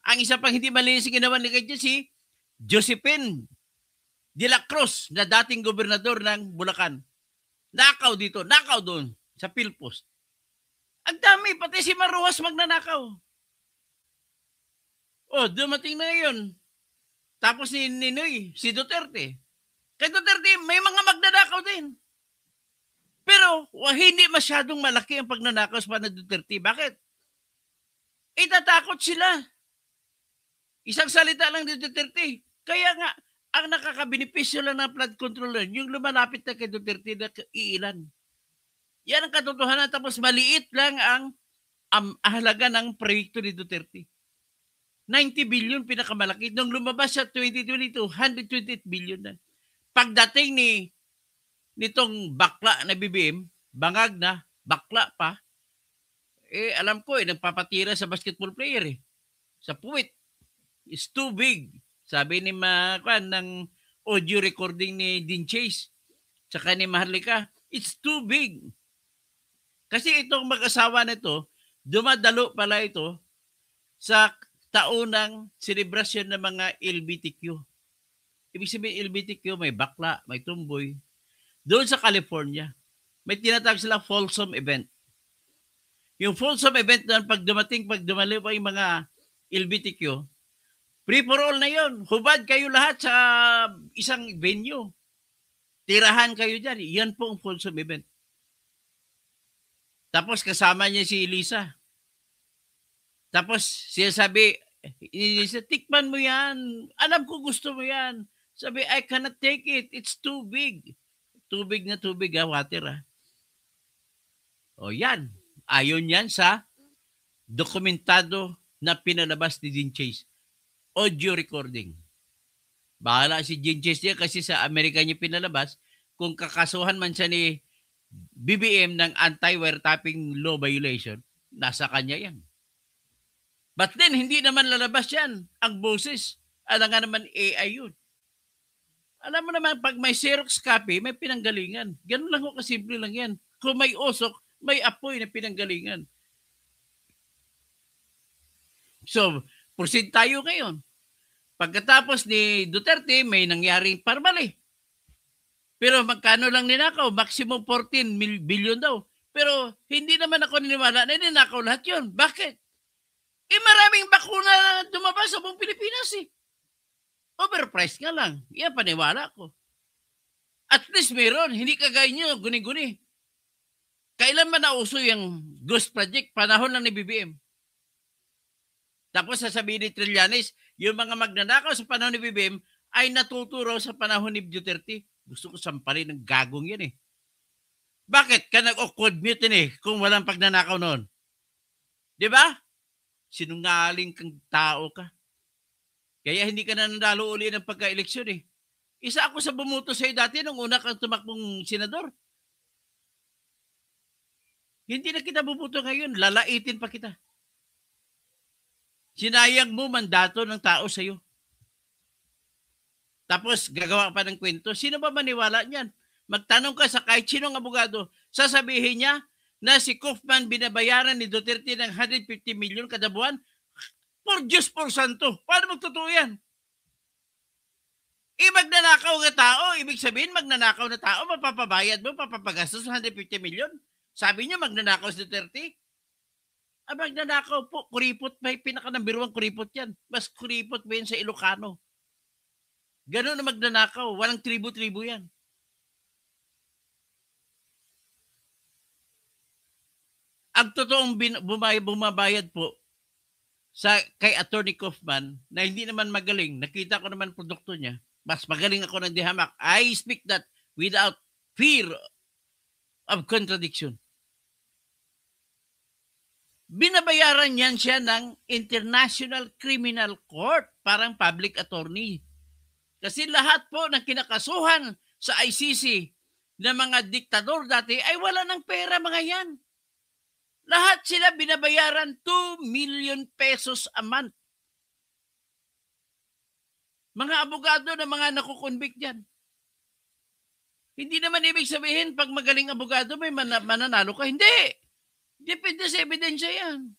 Ang isa pang hindi malinis na ginawa nilagay dyan, si Josephine de la Cruz na dating gobernador ng Bulacan. Nakaw dito, nakaw doon sa Philpost. Ang dami, pati si Maruas magnanakaw. Oh, dumating na ngayon. Tapos si Ninoy, si Duterte. Kay Duterte, may mga magnanakaw din. Pero hindi masyadong malaki ang pagnanakaw sa panahon ni Duterte. Bakit? Itatakot sila. Isang salita lang ni Duterte. Kaya nga, ang nakakabenepisyo lang ng flood control yung lumalapit na kay Duterte na iilan. Yan ang katotohanan. Tapos maliit lang ang halaga ng proyekto ni Duterte. 90 billion pinakamalaki. Nung lumabas sa 2022, 128 billion na. Pagdating nitong bakla na BBM, bangag na, bakla pa, alam ko, nagpapatira sa basketball player sa puwit. It's too big. Sabi ni ng audio recording ni Dean Chase, tsaka ni Maharlika, it's too big. Kasi itong mag-asawa nito, dumadalo pala ito sa taunang selebrasyon ng mga LGBTQ. Ibig sabihin LGBTQ, may bakla, may tumboy. Doon sa California, may tinatawag sila Folsom event. Yung Folsom event doon, pag dumali pa yung mga LGBTQ, Free for all na yon. Hubad kayo lahat sa isang venue. Tirahan kayo dyan. Yan po ang Folsom event. Tapos kasama niya si Elisa. Tapos siya sabi, tikman mo yan. Alam ko gusto mo yan. Sabi, I cannot take it. It's too big. Tubig na tubig, water. O yan. Ayon yan sa dokumentado na pinalabas ni Gene Chase. Audio recording. Bahala si Gene Chase niya kasi sa Amerika niya pinalabas. Kung kakasuhan man siya ni BBM ng anti-wiretapping law violation, nasa kanya yan. But then, hindi naman lalabas yan. Ang boses, alam nga naman AI yun. Alam mo naman, pag may Xerox copy, may pinanggalingan. Ganun lang ko, kasimple lang yan. Kung may usok, may apoy na pinanggalingan. So, proceed tayo ngayon. Pagkatapos ni Duterte, may nangyaring parmali. Pero magkano lang ninakaw? Maximum 14 billion daw. Pero hindi naman ako niniwala na ninakaw lahat yun. Bakit? Maraming bakuna na dumabas sa buong Pilipinas eh. Overpriced nga lang. Yan paniwala ko. At least meron. Hindi kagaya nyo, guni-guni. Kailan man nauso yung Ghost Project? Panahon lang ni BBM. Tapos sasabihin ni Trillanes, yung mga magnanakaw sa panahon ni BBM ay natuturo sa panahon ni Duterte. Gusto ko sampalin ng gagong yan eh. Bakit ka nag-awkward mute eh kung walang pagnanakaw noon? Di ba? Sinungaling kang tao ka. Kaya hindi ka na nandalo uli ng pagka-eleksyon eh. Isa ako sa bumuto sa'yo dati nung una kang tumakbong senador. Hindi na kita bubuto ngayon. Lalaitin pa kita. Sinayang mo mandato ng tao sa'yo. Tapos gagawa pa ng kwento. Sino ba maniwala niyan? Magtanong ka sa kahit sinong abogado, sasabihin niya na si Kaufman binabayaran ni Duterte ng 150 million kada buwan. Por Diyos por santo. Paano magtotoo yan? Magnanakaw nga tao. Ibig sabihin, magnanakaw na tao, mapapabayad mo, papapagastos ng 150 million. Sabi niyo, magnanakaw si Duterte. Magnanakaw po, kuripot. May pinaka-number 1 kuripot yan. Mas kuripot ba yan sa Ilocano? Ganun na magnanakaw. Walang tribu-tribu yan. Ang totoong bumabayad po kay Attorney Kaufman na hindi naman magaling, nakita ko naman produkto niya, mas magaling ako ng dihamak. I speak that without fear of contradiction. Binabayaran yan siya ng International Criminal Court, parang public attorney. Kasi lahat po ng kinakasuhan sa ICC na mga diktador dati ay wala ng pera mga yan. Lahat sila binabayaran 2 million pesos a month. Mga abogado na mga nakukonvict dyan. Hindi naman ibig sabihin pag magaling abogado may mananalo ka. Hindi. Depende sa ebidensya yan.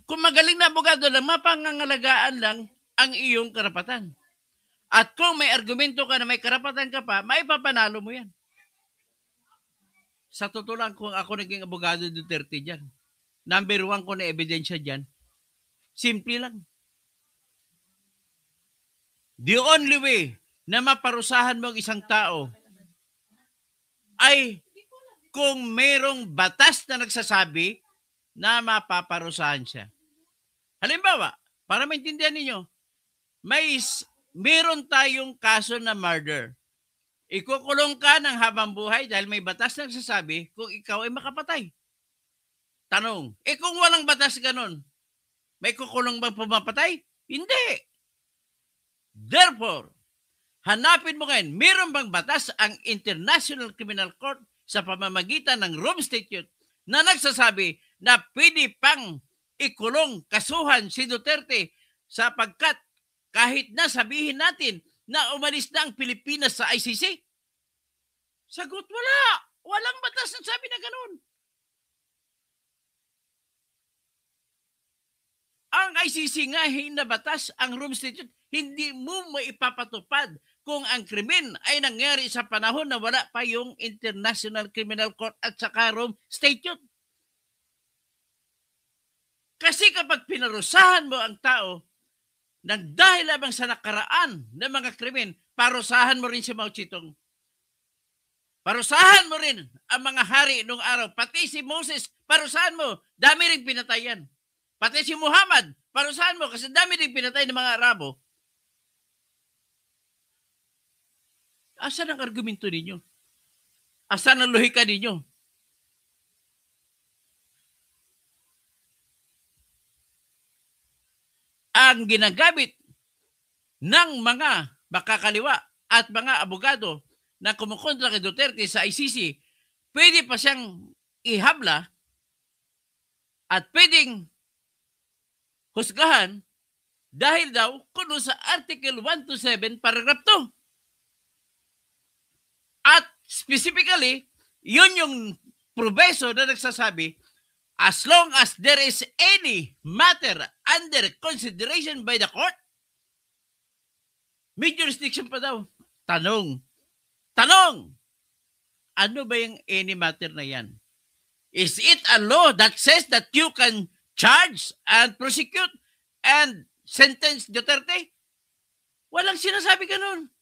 Kung magaling na abogado lang, mapangangalagaan lang ang iyong karapatan. At kung may argumento ka na may karapatan ka pa, maipapanalo mo yan. Sa totoo lang, kung ako naging abogado Duterte dyan, number 1 ko na ebidensya dyan, simple lang. The only way na maparusahan mo ang isang tao ay kung merong batas na nagsasabi na mapaparusahan siya. Halimbawa, para maintindihan ninyo, meron tayong kaso na murder. Ikukulong ka ng habang buhay dahil may batas na nagsasabi kung ikaw ay makapatay. Tanong, kung walang batas ganun, may kukulong bang pumapatay? Hindi. Therefore, hanapin mo ngayon, meron bang batas ang International Criminal Court sa pamamagitan ng Rome Statute na nagsasabi na pwede pang ikulong kasuhan si Duterte sapagkat kahit na sabihin natin na umalis na ang Pilipinas sa ICC? Sagot, wala. Walang batas na sabi na ganun. Ang ICC nga na batas, ang Rome Statute, hindi mo maipapatupad kung ang krimen ay nangyari sa panahon na wala pa yung International Criminal Court at saka Rome Statute. Kasi kapag pinarusahan mo ang tao nang dahil lamang sa nakaraan ng mga krimen, parusahan mo rin si Mao Zedong. Parusahan mo rin ang mga hari noong araw. Pati si Moses, parusahan mo. Dami rin pinatayan. Pati si Muhammad, parusahan mo kasi dami rin pinatay ng mga Arabo. Asan ang argumento ninyo? Asan ang lohika ninyo? Ang ginagamit ng mga makakaliwa at mga abogado na kumukontra kay Duterte sa ICC, pwede pa siyang ihabla at pwedeng husgahan dahil daw kuno sa Article 127, Paragraph 2. At specifically, yun yung proviso na nagsasabi, as long as there is any matter under consideration by the court, may jurisdiction pa daw. Tanong, ano ba yung any matter na yan? Is it a law that says that you can charge and prosecute and sentence Duterte? Walang sinasabi ganun.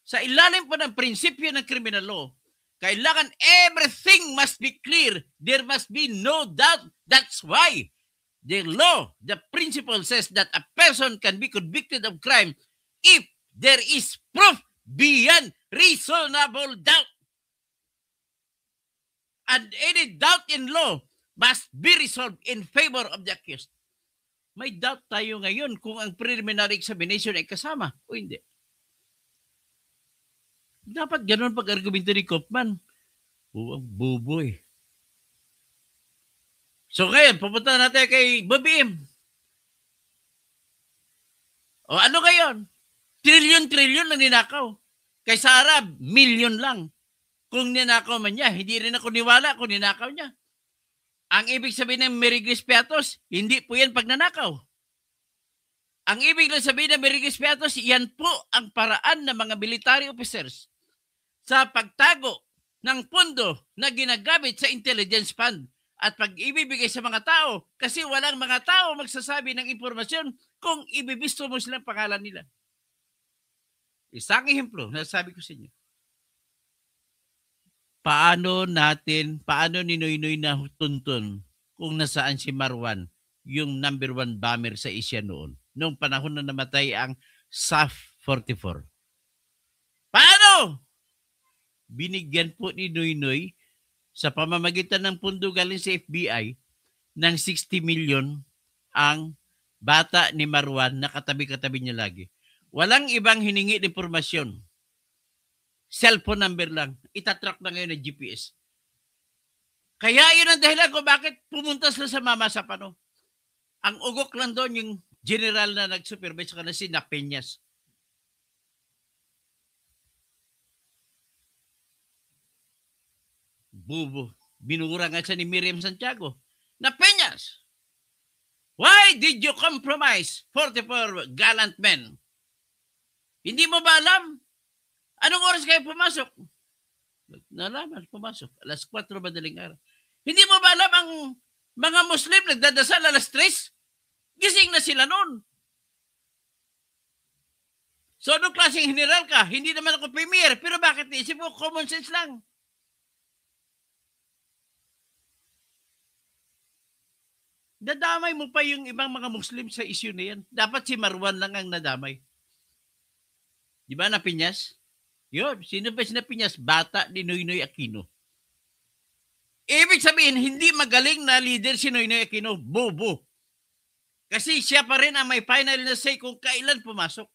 Sa ilalim po ng prinsipyo ng criminal law, kailangan everything must be clear. There must be no doubt. That's why the law, the principle says that a person can be convicted of crime if there is proof beyond reasonable doubt. And any doubt in law must be resolved in favor of the accused. May doubt tayo ngayon kung ang preliminary examination ay kasama o hindi. Dapat ganun pag-argumento ni Kaufman. Buboy. So ngayon, pupunta natin kay Bobby M. O ano ngayon? Trilyon-trilyon lang ninakaw. Kay Sara, milyon lang. Kung ninakaw man niya, hindi rin ako niwala kung ninakaw niya. Ang ibig sabihin ng Merigris Piatos, hindi po yan pagnanakaw. Ang ibig lang sabihin ng Merigris Piatos, yan po ang paraan ng mga military officers sa pagtago ng pondo na ginagamit sa intelligence fund at pag-ibibigay sa mga tao kasi walang mga tao magsasabi ng impormasyon kung ibibisto mo silang pangalan nila. Isang ehemplo na sabi ko sa inyo. Paano ni Noynoy na tuntun kung nasaan si Marwan, yung number 1 bomber sa Asia noon, noong panahon na namatay ang SAF-44? Paano? Binigyan po ni Noynoy sa pamamagitan ng pundo galing sa FBI ng 60 million ang bata ni Marwan na katabi-katabi niya lagi. Walang ibang hiningi ng impormasyon. Cellphone number lang. Itatrack na ngayon ng GPS. Kaya yun ang dahilan kung bakit pumunta sila sa Mama Sapano. Ang ugok lang doon yung general na nag-supervise sa kanila si Napeñas. Bubo. Binura nga siya ni Miriam Santiago. Napeñas! Why did you compromise 44 gallant men? Hindi mo ba alam? Anong oras kayo pumasok? Nalaman, pumasok. Alas 4 madaling araw. Hindi mo ba alam ang mga Muslim nagdadasal alas 3? Gising na sila noon. So, anong klaseng general ka? Hindi naman ako premier. Pero bakit naisip mo? Common sense lang. Nadamay mo pa yung ibang mga Muslim sa issue na yan. Dapat si Marwan lang ang nadamay. Di ba, Napeñas? Yun, sino ba si Napeñas? Bata ni Noynoy Aquino. Ibig sabihin, hindi magaling na leader si Noynoy Aquino. Bobo. Kasi siya pa rin ang may final na say kung kailan pumasok.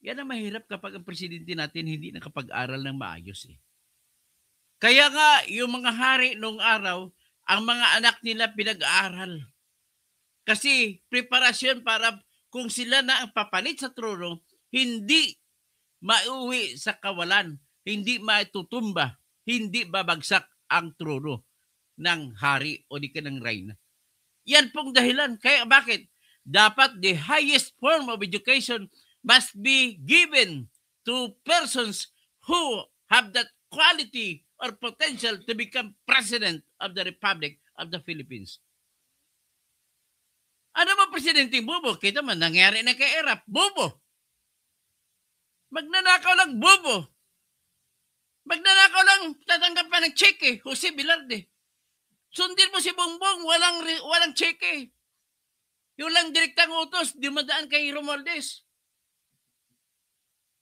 Yan ang mahirap kapag ang presidente natin hindi nakapag-aral ng maayos eh. Kaya nga, yung mga hari noong araw, ang mga anak nila pinag-aaral. Kasi preparasyon para kung sila na ang papalit sa trono, hindi mauwi sa kawalan, hindi matutumba, hindi babagsak ang trono ng hari o di ka ng reyna. Yan pong dahilan. Kaya bakit? Dapat the highest form of education must be given to persons who have that quality or potential to become President of the Republic of the Philippines. Ano ba presidente bobo? Kita man, nangyari na kay Erap. Bobo. Magnanakaw lang, bobo. Magnanakaw lang, tatanggap pa ng cheque. Jose Velarde. Sundin mo si Bongbong, walang cheque. Yung lang direktang utos, dumadaan kay Romualdez.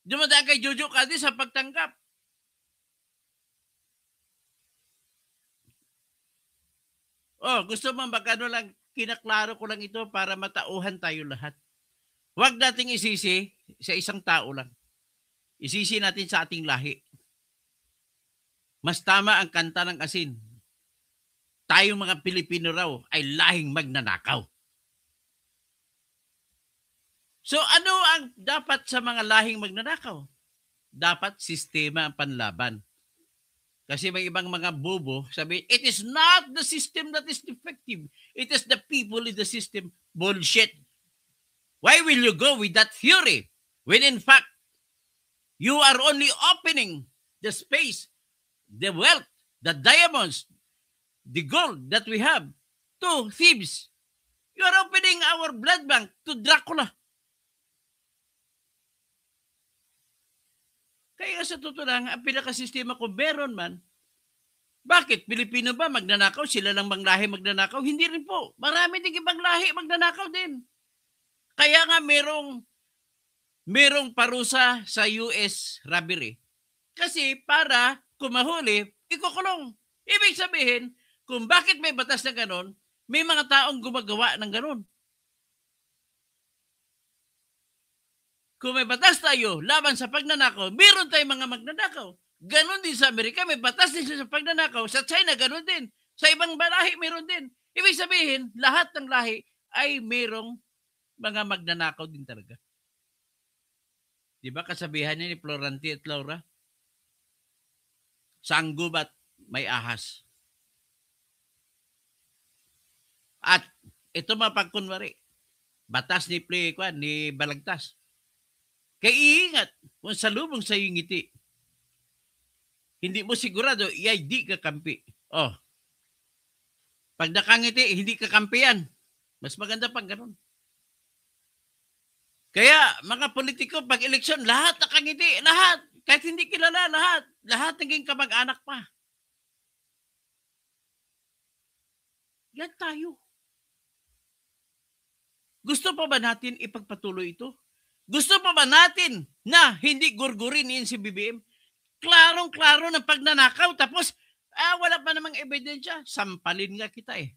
Dumadaan kay Jojo Cadiz sa pagtanggap. Gusto mo magkano lang, kinaklaro ko lang ito para matauhan tayo lahat. Huwag nating isisi sa isang tao lang. Isisi natin sa ating lahi. Mas tama ang kanta ng asin. Tayong mga Pilipino raw ay lahing magnanakaw. So ano ang dapat sa mga lahing magnanakaw? Dapat sistema ang panlaban. Kasi may ibang mga bobo sabi, it is not the system that is defective. It is the people in the system. Bullshit. Why will you go with that theory? When in fact, you are only opening the space, the wealth, the diamonds, the gold that we have to thieves. You are opening our blood bank to Dracula. Kaya sa totoo lang, ang pinakasistema kung meron man, bakit? Pilipino ba magnanakaw? Sila lang bang lahi magnanakaw? Hindi rin po. Marami din ibang lahi magnanakaw din. Kaya nga merong parusa sa US robbery. Kasi para kumahuli, ikukulong. Ibig sabihin, kung bakit may batas na ganon, may mga taong gumagawa ng ganon. Kung may batas tayo laban sa pagnanakaw, meron tayong mga magnanakaw. Ganon din sa Amerika, may batas din sa pagnanakaw. Sa China, ganon din. Sa ibang lahi, meron din. Ibig sabihin, lahat ng lahi ay merong mga magnanakaw din talaga. Diba kasabihan niya ni Floranti at Laura? Sa gubat may ahas. At ito mapagkunwari, batas ni Balagtas. Kaya iingat kung salubong sa iyong ngiti. Hindi mo sigurado, di ka kampi. Pag nakangiti, hindi ka kampi yan. Mas maganda pag ganun. Kaya mga politiko, pag eleksyon, lahat nakangiti. Lahat. Kahit hindi kilala, lahat. Lahat naging kamag-anak pa. Yan tayo. Gusto pa ba natin ipagpatuloy ito? Gusto pa ba natin na hindi gurgurin ni si BBM? Klarong-klaro ng pagnanakaw. Tapos, wala pa namang ebidensya. Sampalin nga kita eh.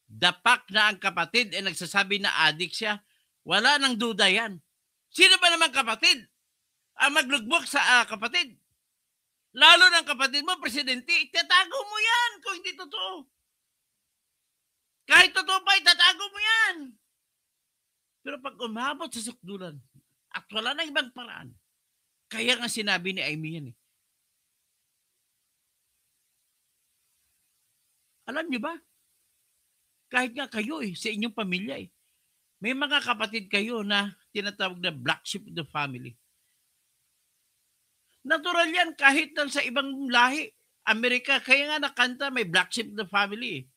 Dapak na ang kapatid nagsasabi na adik siya. Wala nang duda yan. Sino ba naman kapatid ang maglugbok sa kapatid? Lalo ng kapatid mo, presidente, itatago mo yan kung hindi totoo. Kahit totoo pa, itatago mo yan. Pero pag umabot sa sukdulan at wala na ibang paraan, kaya nga sinabi ni Amy yan eh. Alam niyo ba? Kahit nga kayo sa inyong pamilya may mga kapatid kayo na tinatawag na black sheep of the family. Natural yan kahit sa ibang lahi. Amerika, kaya nga nakanta may black sheep of the family.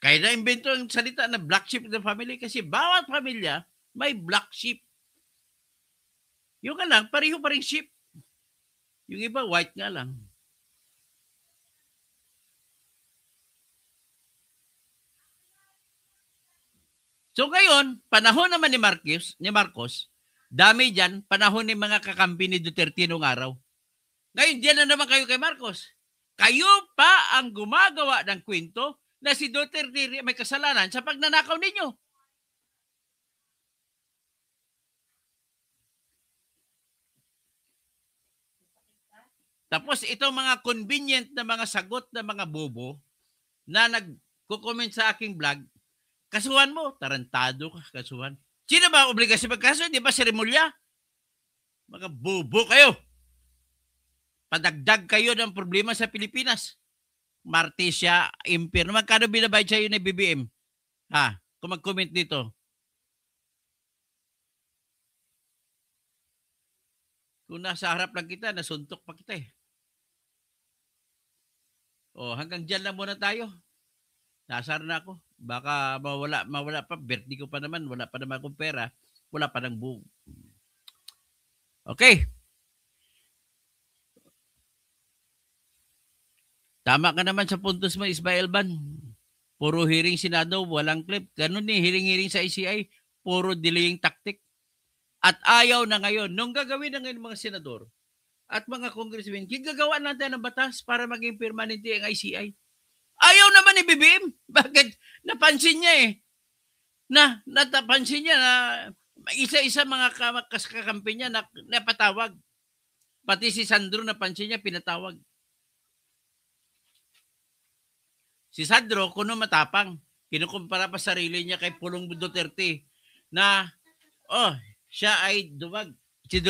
Kaya na-invento ang salita na black sheep of the family kasi bawat pamilya may black sheep. Yung nga lang, pareho pa rin sheep. Yung iba, white nga lang. So ngayon, panahon naman ni Marcos, dami dyan, panahon ni mga kakampi ni Duterte noong araw. Ngayon, dyan na naman kayo kay Marcos. Kayo pa ang gumagawa ng kwento na si Duterte may kasalanan sa pagnanakaw ninyo. Tapos itong mga convenient na mga sagot na mga bobo na nagko-comment sa aking vlog, kasuhan mo, tarantado ka, kasuhan. Sino ba obligasyon magkaso? Di ba si Remulla? Mga bobo kayo. Padagdag kayo ng problema sa Pilipinas. Martesia, Imperial. Magkano binabayad sa'yo ni BBM? Kung mag-comment dito. Kung nasa harap lang kita, nasuntok pa kita eh. O, hanggang dyan lang muna tayo. Nasar na ako. Baka mawala pa. Birthday ko pa naman. Wala pa naman akong pera. Wala pa ng buong. Okay. Tama ka naman sa puntos mo, Ismael Ban. Puro hearing Senado, walang clip. Ganun eh, hearing-hearing sa ICI, puro delaying tactic. At ayaw na ngayon, nung gagawin na ngayon mga senador at mga congressmen, gagawa natin ng batas para maging permanente ang ICI. Ayaw naman ni BBM. Bakit? Napansin niya eh. Napansin niya na isa-isa mga kakampi niya na napatawag. Pati si Sandro napansin niya, pinatawag. Si Sandro, kuno matapang. Kinukumpara pa sarili niya kay Pulong Duterte na, siya ay duwag. Si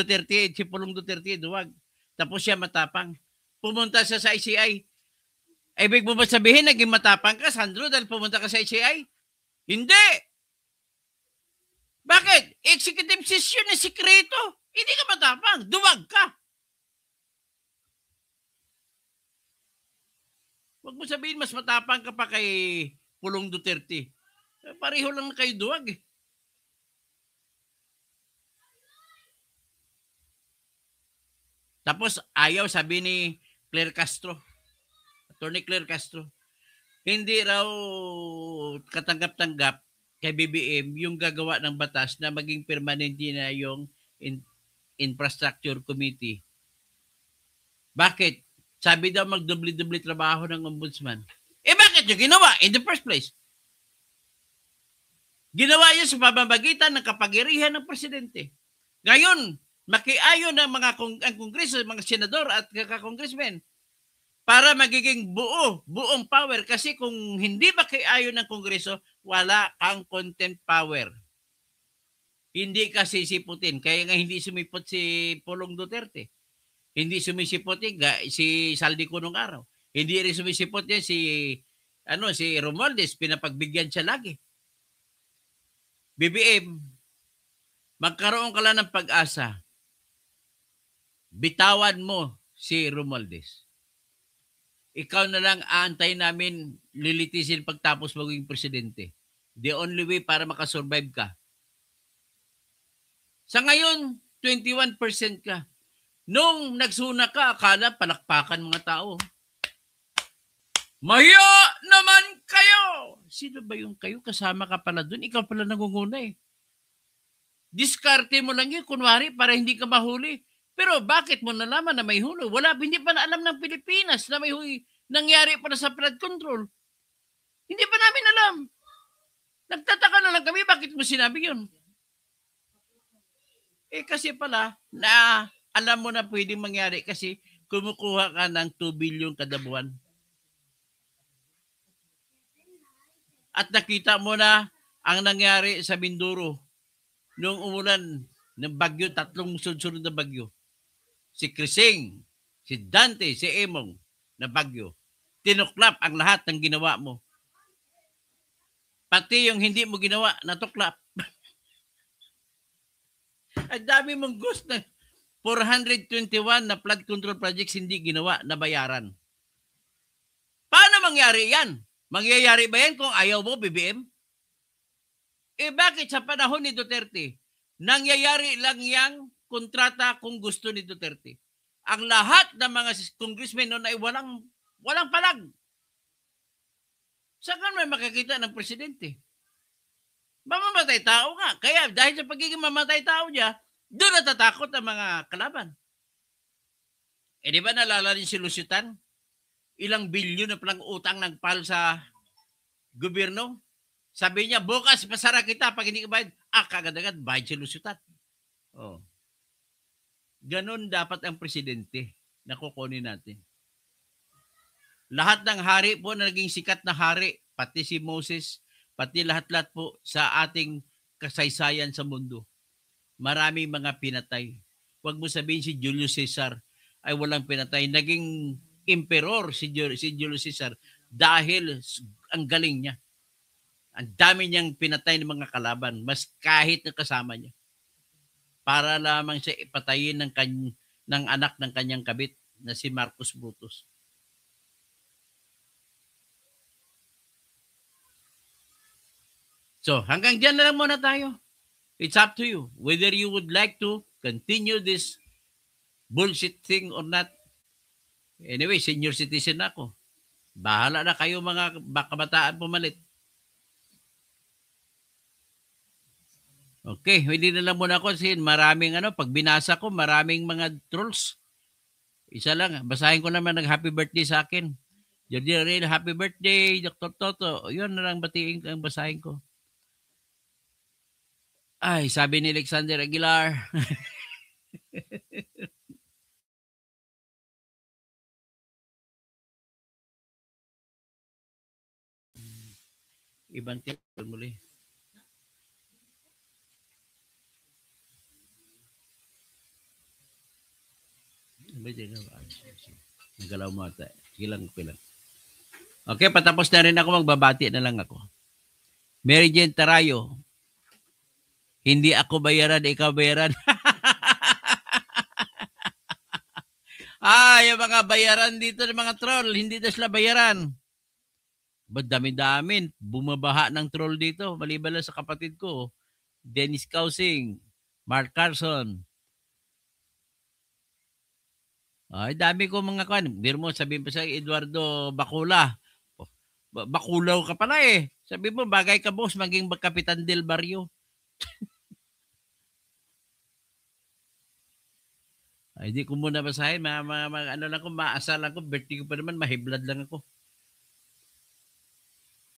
Pulong Duterte, duwag. Tapos siya matapang. Pumunta siya sa ICI. Ibig mo ba sabihin, naging matapang ka, Sandro, dahil pumunta ka sa ICI? Hindi! Bakit? Executive session na sikreto. Hindi ka matapang. Duwag ka. Huwag mo sabihin, mas matapang ka pa kay Pulong Duterte. Pareho lang kayo duwag eh. Tapos ayaw, sabi ni Claire Castro, Attorney Claire Castro, hindi raw katanggap-tanggap kay BBM yung gagawa ng batas na maging permanente na yung Infrastructure Committee. Bakit? Sabi daw magdubli-dubli trabaho ng ombudsman. Bakit yung ginawa in the first place? Ginawa yun sa pamamagitan ng kapangyarihan ng presidente. Ngayon, makiayon ng ang kongreso, mga senador at kaka-congressmen para magiging buong power. Kasi kung hindi makiayon ng kongreso, wala kang contempt power. Hindi ka sisiputin. Kaya nga hindi sumipot si Pulong Duterte. Hindi sumisipot si Saldi ko nung araw. Hindi rin sumisipot yan si Romualdez. Pinapagbigyan siya lagi. BBM, magkaroon ka lang ng pag-asa. Bitawan mo si Romualdez. Ikaw na lang aantay namin lilitisin pagtapos maging presidente. The only way para makasurvive ka. Sa ngayon, 21% ka. Nung nagsuna ka, akala palakpakan mga tao. Mahiya naman kayo! Sino ba yung kayo? Kasama ka pala dun. Ikaw pala nangunguna eh. Diskarte mo lang yun, kunwari, para hindi ka mahuli. Pero bakit mo nalaman na may huli? Hindi pa na alam ng Pilipinas na may huli. Nangyari pa na sa flood control. Hindi pa namin alam. Nagtataka na lang kami, bakit mo sinabi yun? Kasi pala, na alam mo na pwedeng mangyari kasi kumukuha ka ng 2 billion kada buwan. At nakita mo na ang nangyari sa Mindoro nung umulan ng bagyo, 3 sunod na bagyo. Si Crising, si Dante, si Emong na bagyo. Tinuklap ang lahat ng ginawa mo. Pati yung hindi mo ginawa, natuklap. Ang dami mong ghost na 421 na flood control projects hindi ginawa, nabayaran. Paano mangyari yan? Mangyayari ba yan kung ayaw mo, BBM? Bakit sa panahon ni Duterte, nangyayari lang yang kontrata kung gusto ni Duterte? Ang lahat ng mga congressmen noon ay walang palag. Saan ka may makakita ng presidente? Mamamatay tao nga. Kaya dahil sa pagiging mamatay tao niya, doon natatakot ang mga kalaban. Di ba nalala rin si Lusitan? Ilang bilyon na palang utang nagpal sa gobyerno. Sabi niya, bukas pasara kita pag hindi ka bayad. Kagad-agad, bayad si Lusitan. Ganon dapat ang presidente na kukunin natin. Lahat ng hari po na naging sikat na hari, pati si Moses, pati lahat-lahat po sa ating kasaysayan sa mundo. Maraming mga pinatay. Huwag mo sabihin si Julius Caesar ay walang pinatay. Naging emperor si Julius Caesar dahil ang galing niya. Ang dami niyang pinatay ng mga kalaban, mas kahit na kasama niya. Para lamang siya ipatayin ng anak ng kanyang kabit na si Marcos Brutus. So, hanggang dyan na lang muna tayo. It's up to you whether you would like to continue this bullshit thing or not. Anyway, senior citizen na ako. Bahala na kayo mga kabataan pumalit. Okay, hindi na lang muna ako kasi maraming pag binasa ko, maraming mga trolls. Isa lang, basahin ko naman happy birthday sa akin. Jordi Real, happy birthday, Dr. Toto. Yun na lang batiin ang basahin ko. Ay, sabi ni Alexander Aguilar. Ibang tip muli. Nagalaw mo ata. Sige lang. Okay, patapos na rin ako. Magbabati na lang ako. Mary Jane Tarayo. Hindi ako bayaran, ikaw bayaran. Yung mga bayaran dito ng mga troll, hindi na sila bayaran. Ba't dami-dami? Bumabaha ng troll dito. Maliban lang sa kapatid ko. Dennis Causing, Mark Carson. Ay, dami ko mga kan. Biro mo, sabihin pa sa Eduardo Bacula. Bakulaw ka pala eh. Sabi mo, bagay ka boss, maging Kapitan Del Barrio. Ay, di ko muna basahin. Ano lang ko, maasal lang ko. Birthday ko pa naman, mahiblad lang ako.